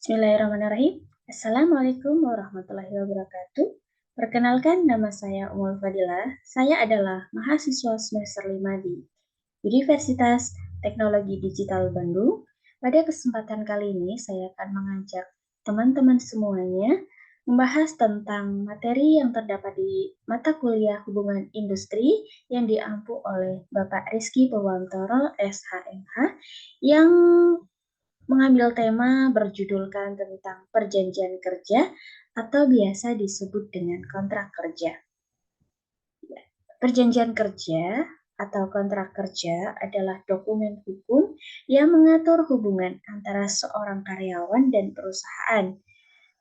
Bismillahirrahmanirrahim. Assalamualaikum warahmatullahi wabarakatuh. Perkenalkan, nama saya Umul Fadilah. Saya adalah mahasiswa semester 5 di Universitas Teknologi Digital Bandung. Pada kesempatan kali ini, saya akan mengajak teman-teman semuanya membahas tentang materi yang terdapat di mata kuliah Hubungan Industri yang diampu oleh Bapak Rizky Purwantoro, SHMH, yang mengambil tema berjudulkan tentang perjanjian kerja atau biasa disebut dengan kontrak kerja. Perjanjian kerja atau kontrak kerja adalah dokumen hukum yang mengatur hubungan antara seorang karyawan dan perusahaan.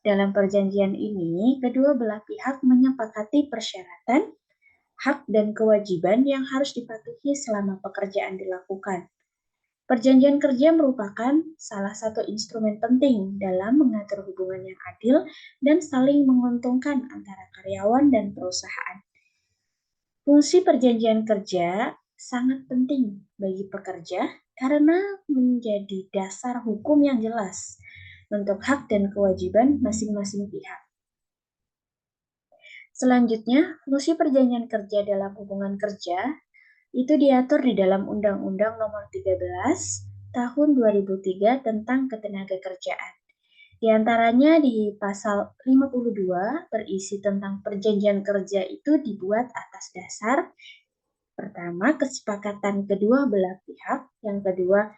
Dalam perjanjian ini, kedua belah pihak menyepakati persyaratan, hak, dan kewajiban yang harus dipatuhi selama pekerjaan dilakukan. Perjanjian kerja merupakan salah satu instrumen penting dalam mengatur hubungan yang adil dan saling menguntungkan antara karyawan dan perusahaan. Fungsi perjanjian kerja sangat penting bagi pekerja karena menjadi dasar hukum yang jelas untuk hak dan kewajiban masing-masing pihak. Selanjutnya, fungsi perjanjian kerja dalam hubungan kerja itu diatur di dalam Undang-Undang Nomor 13 Tahun 2003 tentang Ketenagakerjaan. Di antaranya di pasal 52 berisi tentang perjanjian kerja itu dibuat atas dasar pertama kesepakatan kedua belah pihak, yang kedua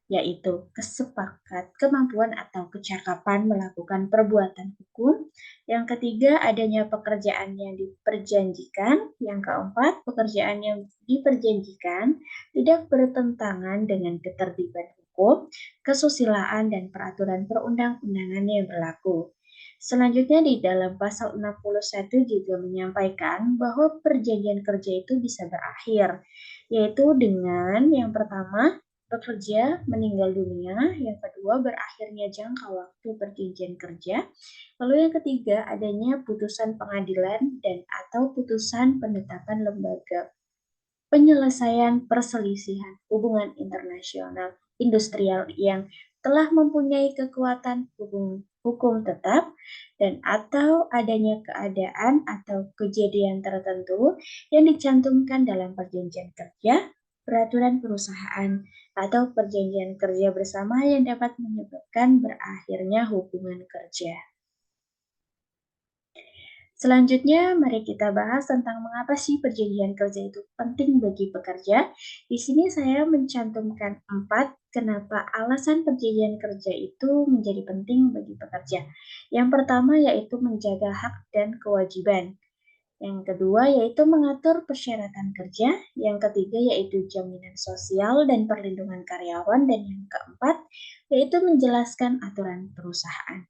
yaitu kesepakat kemampuan atau kecakapan melakukan perbuatan hukum. Yang ketiga, adanya pekerjaan yang diperjanjikan. Yang keempat, pekerjaan yang diperjanjikan tidak bertentangan dengan ketertiban hukum, kesusilaan, dan peraturan perundang-undangan yang berlaku. Selanjutnya di dalam pasal 61 juga menyampaikan bahwa perjanjian kerja itu bisa berakhir, yaitu dengan yang pertama pekerja meninggal dunia, yang kedua berakhirnya jangka waktu perjanjian kerja, lalu yang ketiga adanya putusan pengadilan dan atau putusan penetapan lembaga penyelesaian perselisihan hubungan internasional industrial yang telah mempunyai kekuatan hukum tetap dan atau adanya keadaan atau kejadian tertentu yang dicantumkan dalam perjanjian kerja, peraturan perusahaan, atau perjanjian kerja bersama yang dapat menyebabkan berakhirnya hubungan kerja. Selanjutnya, mari kita bahas tentang mengapa sih perjanjian kerja itu penting bagi pekerja. Di sini saya mencantumkan 4 kenapa alasan perjanjian kerja itu menjadi penting bagi pekerja. Yang pertama yaitu menjaga hak dan kewajiban. Yang kedua yaitu mengatur persyaratan kerja. Yang ketiga yaitu jaminan sosial dan perlindungan karyawan. Dan yang keempat yaitu menjelaskan aturan perusahaan.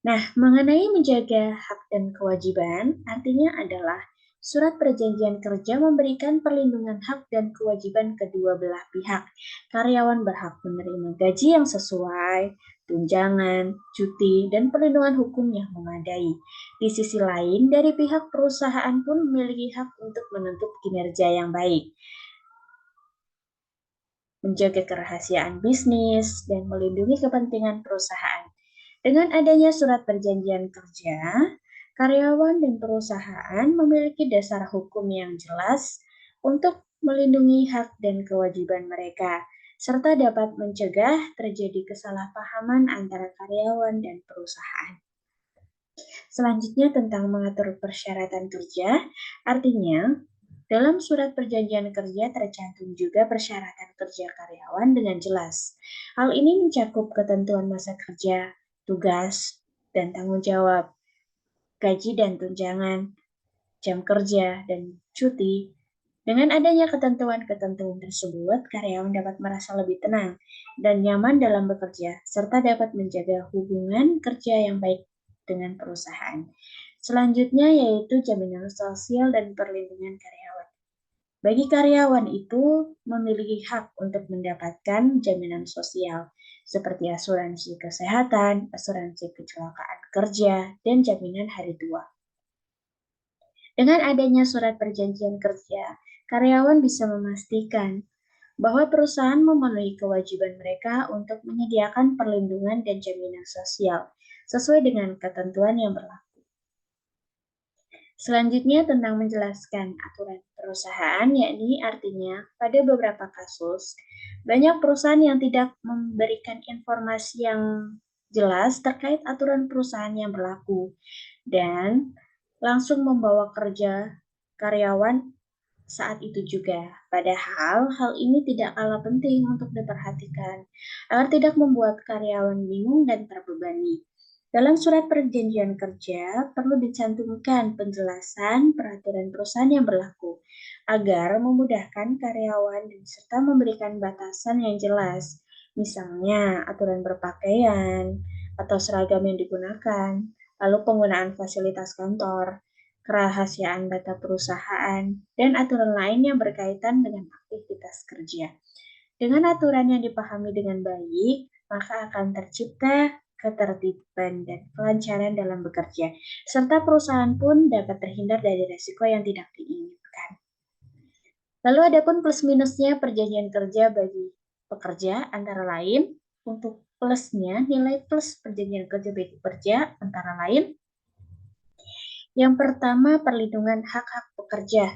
Nah, mengenai menjaga hak dan kewajiban, artinya adalah surat perjanjian kerja memberikan perlindungan hak dan kewajiban kedua belah pihak. Karyawan berhak menerima gaji yang sesuai, tunjangan, cuti, dan perlindungan hukum yang memadai. Di sisi lain, dari pihak perusahaan pun memiliki hak untuk menuntut kinerja yang baik, menjaga kerahasiaan bisnis, dan melindungi kepentingan perusahaan. Dengan adanya surat perjanjian kerja, karyawan dan perusahaan memiliki dasar hukum yang jelas untuk melindungi hak dan kewajiban mereka, serta dapat mencegah terjadi kesalahpahaman antara karyawan dan perusahaan. Selanjutnya tentang mengatur persyaratan kerja, artinya dalam surat perjanjian kerja tercantum juga persyaratan kerja karyawan dengan jelas. Hal ini mencakup ketentuan masa kerja, tugas, dan tanggung jawab, gaji dan tunjangan, jam kerja, dan cuti. Dengan adanya ketentuan-ketentuan tersebut, karyawan dapat merasa lebih tenang dan nyaman dalam bekerja, serta dapat menjaga hubungan kerja yang baik dengan perusahaan. Selanjutnya yaitu jaminan sosial dan perlindungan karyawan. Bagi karyawan itu memiliki hak untuk mendapatkan jaminan sosial seperti asuransi kesehatan, asuransi kecelakaan kerja, dan jaminan hari tua. Dengan adanya surat perjanjian kerja, karyawan bisa memastikan bahwa perusahaan memenuhi kewajiban mereka untuk menyediakan perlindungan dan jaminan sosial sesuai dengan ketentuan yang berlaku. Selanjutnya tentang menjelaskan aturan perusahaan, yakni artinya pada beberapa kasus, banyak perusahaan yang tidak memberikan informasi yang jelas terkait aturan perusahaan yang berlaku dan langsung membawa kerja karyawan saat itu juga. Padahal hal ini tidak kalah penting untuk diperhatikan agar tidak membuat karyawan bingung dan terbebani. Dalam surat perjanjian kerja perlu dicantumkan penjelasan peraturan perusahaan yang berlaku agar memudahkan karyawan dan serta memberikan batasan yang jelas. Misalnya aturan berpakaian atau seragam yang digunakan, lalu penggunaan fasilitas kantor, kerahasiaan data perusahaan, dan aturan lain yang berkaitan dengan aktivitas kerja. Dengan aturan yang dipahami dengan baik, maka akan tercipta ketertiban dan kelancaran dalam bekerja, serta perusahaan pun dapat terhindar dari resiko yang tidak diinginkan. Lalu ada pun plus minusnya perjanjian kerja bagi pekerja, antara lain untuk plusnya nilai plus perjanjian kerja bagi pekerja antara lain yang pertama, perlindungan hak-hak pekerja.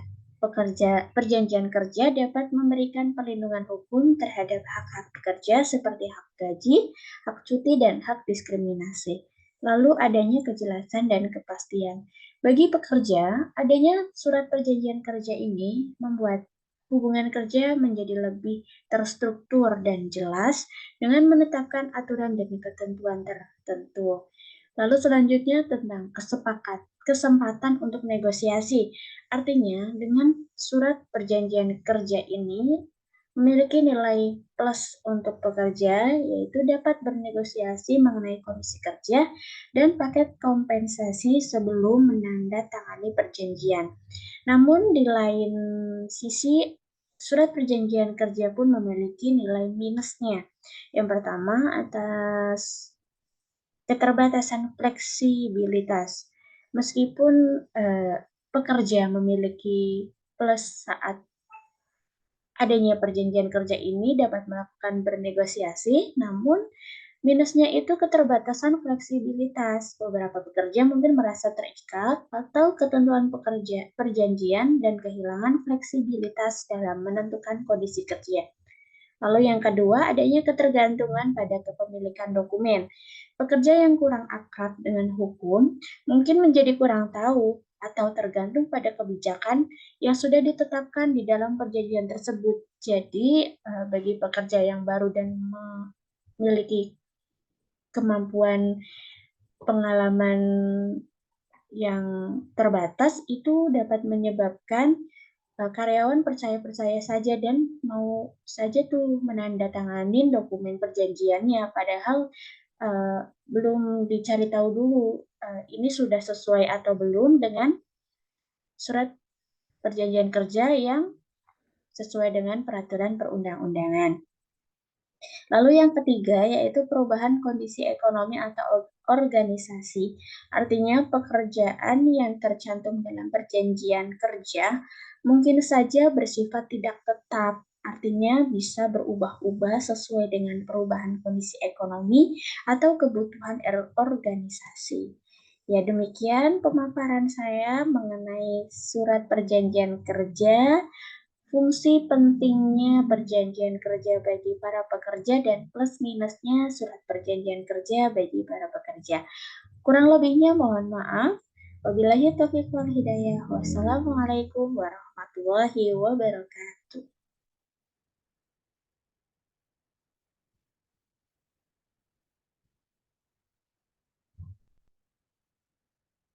Perjanjian kerja dapat memberikan perlindungan hukum terhadap hak-hak pekerja seperti hak gaji, hak cuti, dan hak diskriminasi. Lalu adanya kejelasan dan kepastian. Bagi pekerja, adanya surat perjanjian kerja ini membuat hubungan kerja menjadi lebih terstruktur dan jelas dengan menetapkan aturan dan ketentuan tertentu. Lalu selanjutnya tentang kesempatan untuk negosiasi. Artinya, dengan surat perjanjian kerja ini memiliki nilai plus untuk pekerja, yaitu dapat bernegosiasi mengenai kondisi kerja dan paket kompensasi sebelum menandatangani perjanjian. Namun di lain sisi, surat perjanjian kerja pun memiliki nilai minusnya. Yang pertama, atas keterbatasan fleksibilitas. Meskipun pekerja memiliki plus saat adanya perjanjian kerja ini dapat melakukan bernegosiasi, namun minusnya itu keterbatasan fleksibilitas. Beberapa pekerja mungkin merasa terikat atau ketentuan perjanjian dan kehilangan fleksibilitas dalam menentukan kondisi kerja. Lalu yang kedua, adanya ketergantungan pada kepemilikan dokumen. Pekerja yang kurang akrab dengan hukum mungkin menjadi kurang tahu atau tergantung pada kebijakan yang sudah ditetapkan di dalam perjanjian tersebut. Jadi, bagi pekerja yang baru dan memiliki kemampuan pengalaman yang terbatas, itu dapat menyebabkan karyawan percaya-percaya saja dan mau saja tuh menandatangani dokumen perjanjiannya, padahal belum dicari tahu dulu ini sudah sesuai atau belum dengan surat perjanjian kerja yang sesuai dengan peraturan perundang-undangan. Lalu yang ketiga yaitu perubahan kondisi ekonomi atau organisasi. Artinya pekerjaan yang tercantum dalam perjanjian kerja mungkin saja bersifat tidak tetap. Artinya bisa berubah-ubah sesuai dengan perubahan kondisi ekonomi atau kebutuhan organisasi. Ya, demikian pemaparan saya mengenai surat perjanjian kerja, fungsi pentingnya perjanjian kerja bagi para pekerja dan plus minusnya surat perjanjian kerja bagi para pekerja. Kurang lebihnya mohon maaf. Wabillahi taufiq wal hidayah. Wassalamualaikum warahmatullahi wabarakatuh.